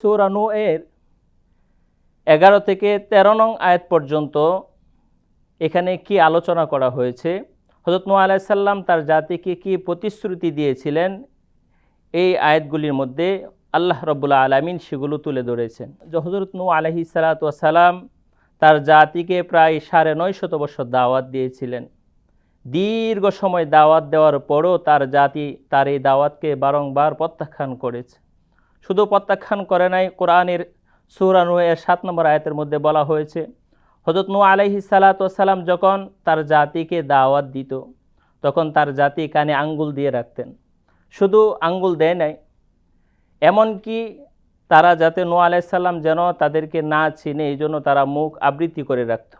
সূরা নূহ এর 11 থেকে 13 নং আয়াত পর্যন্ত এখানে কি আলোচনা করা হয়েছে, হযরত নূহ আলাইহিস সালাম তার জাতিকে কি প্রতিশ্রুতি দিয়েছিলেন, এই আয়াতগুলির মধ্যে আল্লাহ রাব্বুল আলামিন সেগুলো তুলে ধরেছেন। হযরত নূহ আলাইহিস সালাতু ওয়াস সালাম তার জাতিকে প্রায় 950 বছর দাওয়াত দিয়েছিলেন। দীর্ঘ সময় দাওয়াত দেওয়ার পরও তার জাতি তার এই দাওয়াতকে বারংবার প্রত্যাখ্যান করেছে। শুধু প্রত্যাখ্যান করে নাই, কোরআনের সূরা নূহ এর 7 নম্বর আয়াতের মধ্যে বলা হয়েছে, হযরত নূহ আলাইহিস সালাতু ওয়াস সালাম যখন তার জাতিকে দাওয়াত দিত তখন তার জাতি কানে আঙ্গুল দিয়ে রাখতেন। শুধু আঙ্গুল দেয় নাই, এমনকি তারা যাতে নূহ আলাইহিস সালাম যেন তাদেরকে না চিনে এই জন্য তারা মুখ আবৃত্তি করে রাখত।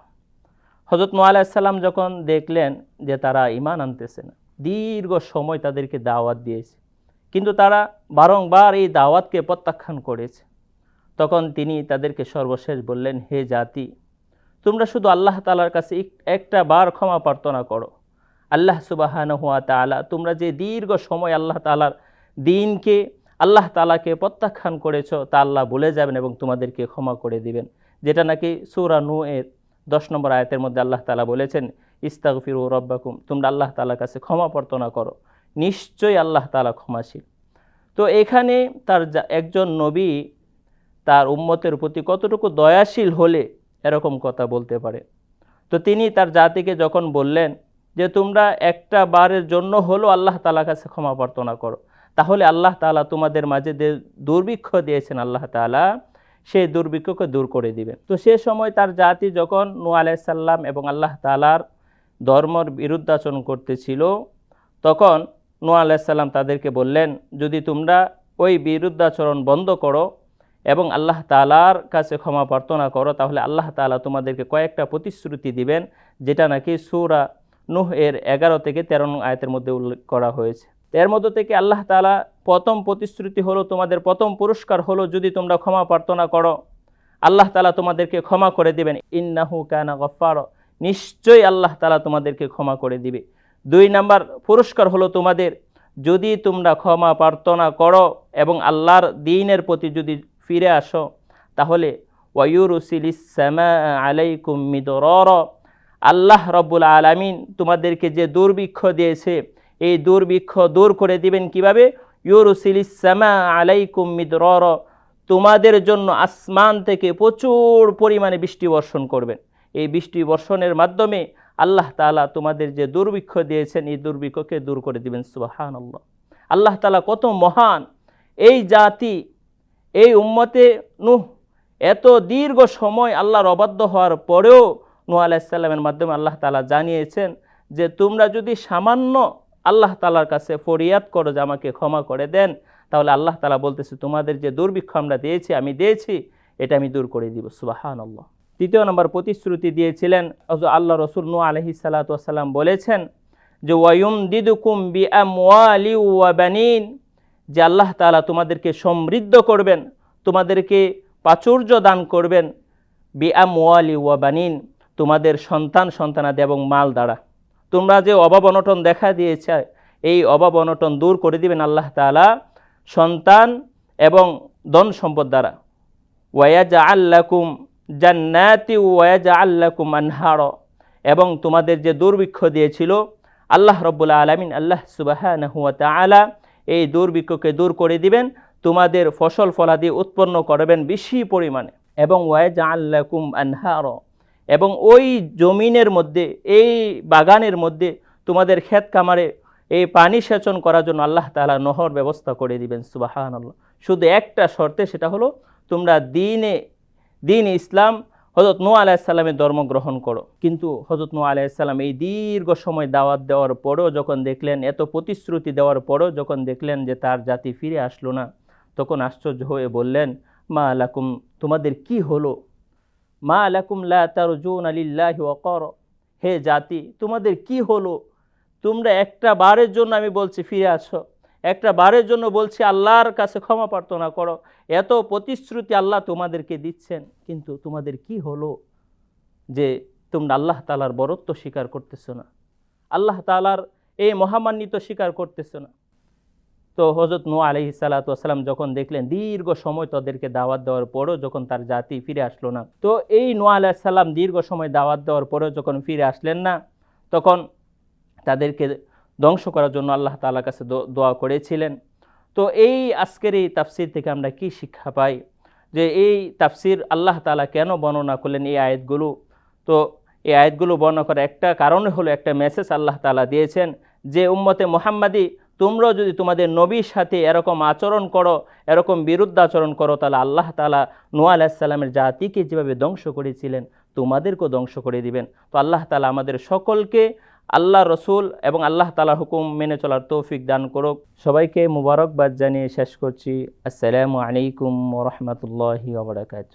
হযরত নূহ আলাইহিস সালাম যখন দেখলেন যে তারা ঈমান আনতেছে না, দীর্ঘ সময় তাদেরকে দাওয়াত দিয়েছে কিন্তু তারা বারংবার এই দাওয়াতকে প্রত্যাখ্যান করেছে, তখন তিনি তাদেরকে সর্বশেষ বললেন, হে জাতি, তোমরা শুধু আল্লাহ তাআলার কাছে একটা বার ক্ষমা প্রার্থনা করো। আল্লাহ সুবহানাহু ওয়া তাআলা, তোমরা যে দীর্ঘ সময় আল্লাহ তাআলার দ্বীনকে, আল্লাহ তাআলাকে প্রত্যাখ্যান করেছো তা আল্লাহ ভুলে যাবেন এবং তোমাদেরকে ক্ষমা করে দিবেন। যেটা নাকি সূরা নূহ এর 10 নম্বর আয়াতের মধ্যে আল্লাহ তাআলা বলেছেন, ইস্তাগফিরু রাব্বাকুম, তোমরা আল্লাহ তাআলার কাছে ক্ষমা প্রার্থনা করো, নিশ্চয়ই আল্লাহ তাআলা ক্ষমাশীল। তো এখানে তার একজন নবী তার উম্মতের প্রতি কতটুকু দয়াশীল হলে এরকম কথা বলতে পারে। তো তিনি তার জাতিকে যখন বললেন যে তোমরা একটা বারের জন্য হলো আল্লাহ তাআলার কাছে ক্ষমা প্রার্থনা করো, তাহলে আল্লাহ তাআলা তোমাদের মাঝে যে দুর্ভিক্ষ দিয়েছেন আল্লাহ তাআলা সেই দুর্ভিক্ষকে দূর করে দিবেন। তো সে সময় তার জাতি যখন নূহ আলাইহিস সালাম এবং আল্লাহ তাআলার ধর্মের বিরুদ্ধাচরণ করতেছিল, তখন নূহ আলাইহিস সালাম তাদেরকে বললেন, যদি তোমরা ওই বিরুদ্ধাচরণ বন্ধ করো এবং আল্লাহ তাআলার কাছে ক্ষমা প্রার্থনা করো, তাহলে আল্লাহ তাআলা তোমাদেরকে কয়েকটা প্রতিশ্রুতি দিবেন, যেটা নাকি সূরা নূহ এর 11 থেকে 13 নং আয়াতের মধ্যে উল্লেখ করা হয়েছে। এর মধ্যে থেকে আল্লাহ তাআলা প্রথম প্রতিশ্রুতি হলো, তোমাদের প্রথম পুরস্কার হলো যদি তোমরা ক্ষমা প্রার্থনা করো আল্লাহ তাআলা তোমাদেরকে ক্ষমা করে দিবেন। ইন্নাহু কানা গফফারা, নিশ্চয়ই আল্লাহ তাআলা তোমাদেরকে ক্ষমা করে দিবে। 2 নাম্বার পুরস্কার হলো, তোমাদের যদি তোমরা ক্ষমা প্রার্থনা করো এবং আল্লাহর দ্বীনের প্রতি যদি ফিরে আসো, তাহলে ওয়ায়ুরসিলিস সামা আলাইকুম মিদরারা, আল্লাহ রাব্বুল আলামিন তোমাদেরকে যে দুর্ভিক্ষ দিয়েছে এই দুর্ভিক্ষ দূর করে দিবেন। কিভাবে? ইউরসিলিস সামা আলাইকুম মিদরারা, তোমাদের জন্য আসমান থেকে প্রচুর পরিমাণে বৃষ্টি বর্ষণ করবেন। এই বৃষ্টি বর্ষণের মাধ্যমে আল্লাহ তাআলা তোমাদের যে দুর্ভিক্ষ দিয়েছেন এই দুর্ভিক্ষকে দূর করে দিবেন। সুবহানাল্লাহ, আল্লাহ তাআলা কত মহান! এই জাতি, এই উম্মতে নূহ এত দীর্ঘ সময় আল্লাহর অবাধ্য হওয়ার পরেও নূহ আলাইহিস সালামের মাধ্যমে আল্লাহ তাআলা জানিয়েছেন যে তোমরা যদি সামান্য আল্লাহ তাআলার কাছে ফরিয়াদ করো যে আমাকে ক্ষমা করে দেন, তাহলে আল্লাহ তাআলা বলতেছে তোমাদের যে দুর্ভিক্ষ আমরা দিয়েছি, আমি দিয়েছি, এটা আমি দূর করে দিব। সুবহানাল্লাহ। 3 নম্বর প্রতিশ্রুতি দিয়েছিলেন আল্লাহ রাসূল নূহ আলাইহিস সালাতু ওয়াস সালাম বলেছেন যে ওয়ায়ুমদিদুকুম বিআমওয়ালি ওয়া বানিন, যে আল্লাহ তাআলা তোমাদেরকে সমৃদ্ধ করবেন, তোমাদেরকে প্রাচুর্য দান করবেন, বিআমওয়ালি ওয়া বানিন, তোমাদের সন্তান সন্তানাদি এবং মাল দ্বারা। তোমরা যে অভাব অনটন দেখা দিয়েছে এই অভাব অনটন দূর করে দিবেন আল্লাহ তাআলা সন্তান এবং ধন সম্পদ দ্বারা। ওয়ায়াজআল লাকুম জান্নাতি ওয়ায়াজআল লাকুম আনহারা, এবং তোমাদের যে দুর্ভিক্ষ দিয়েছিল আল্লাহ রাব্বুল আলামিন, আল্লাহ সুবহানাহু ওয়া তাআলা এই দুর্ভিক্ষকে দূর করে দিবেন, তোমাদের ফসল ফলাদি উৎপন্ন করবেন বেশি পরিমাণে। এবং ওয়ায়াজআল লাকুম আনহারা, এবং ওই জমিনের মধ্যে, এই বাগানের মধ্যে তোমাদের ক্ষেত কামারে এই পানি সেচন করার জন্য আল্লাহ তাআলা নহর ব্যবস্থা করে দিবেন। সুবহানাল্লাহ। শুধু একটা শর্তে, সেটা হলো তোমরা দিন ইসলাম হযরত নূহ আলাইহিস সালামের ধর্ম গ্রহণ করো। কিন্তু হযরত নূহ আলাইহিস সালাম এই দীর্ঘ সময় দাওয়াত দেওয়ার পরেও যখন দেখলেন, এত প্রতিশ্রুতি দেওয়ার পরেও যখন দেখলেন যে তার জাতি ফিরে আসলো না, তখন আশ্চর্য হয়ে বললেন, মা লাকুম, তোমাদের কি হলো? মা লাকুম লা তারজুনা লিল্লাহি ওয়াকারা, হে জাতি তোমাদের কি হলো? তোমরা একটা বারের জন্য আমি বলছি ফিরে আসো, একটা বারের জন্য বলছি আল্লাহর কাছে ক্ষমা প্রার্থনা করো, এত প্রতিশ্রুতি আল্লাহ তোমাদেরকে দিচ্ছেন, কিন্তু তোমাদের কি হলো যে তোমরা আল্লাহ তাআলার বরত্ব স্বীকার করতেছো না, আল্লাহ তাআলার এই মহামান্বিত স্বীকার করতেছো না? তো হযরত নূহ আলাইহিস সালাতু ওয়াস সালাম যখন দেখলেন দীর্ঘ সময় তাদেরকে দাওয়াত দেওয়ার পরেও যখন তার জাতি ফিরে আসলো না, তো এই নূহ আলাইহিস সালাম দীর্ঘ সময় দাওয়াত দেওয়ার পরেও যখন ফিরে আসলেন না, তখন তাদেরকে ধ্বংস করার জন্য আল্লাহ তাআলার কাছে দোয়া করেছিলেন। তো এই আজকের এই তাফসির থেকে আমরা কি শিক্ষা পাই, যে এই তাফসির আল্লাহ তাআলা কেন বর্ণনা করলেন এই আয়াতগুলো? তো এই আয়াতগুলো বর্ণনা করার একটা কারণ হলো, একটা মেসেজ আল্লাহ তাআলা দিয়েছেন যে উম্মতে মুহাম্মাদি, তোমরাও যদি তোমাদের নবীর সাথে এরকম আচরণ করো, এরকম বিরুদ্ধাচরণ করো, তাহলে আল্লাহ তাআলা নূহ আলাইহিস সালামের জাতিকে যেভাবে ধ্বংস করেছিলেন তোমাদেরকেও ধ্বংস করে দিবেন। তো আল্লাহ তাআলা আমাদের সকলকে আল্লাহ রসুল এবং আল্লাহ তাআলার হুকুম মেনে চলার তৌফিক দান করুক। সবাইকে মুবারকবাদ জানিয়ে শেষ করছি। আসসালামু আলাইকুম ওয়া রাহমাতুল্লাহি ওয়া বারাকাতুহু।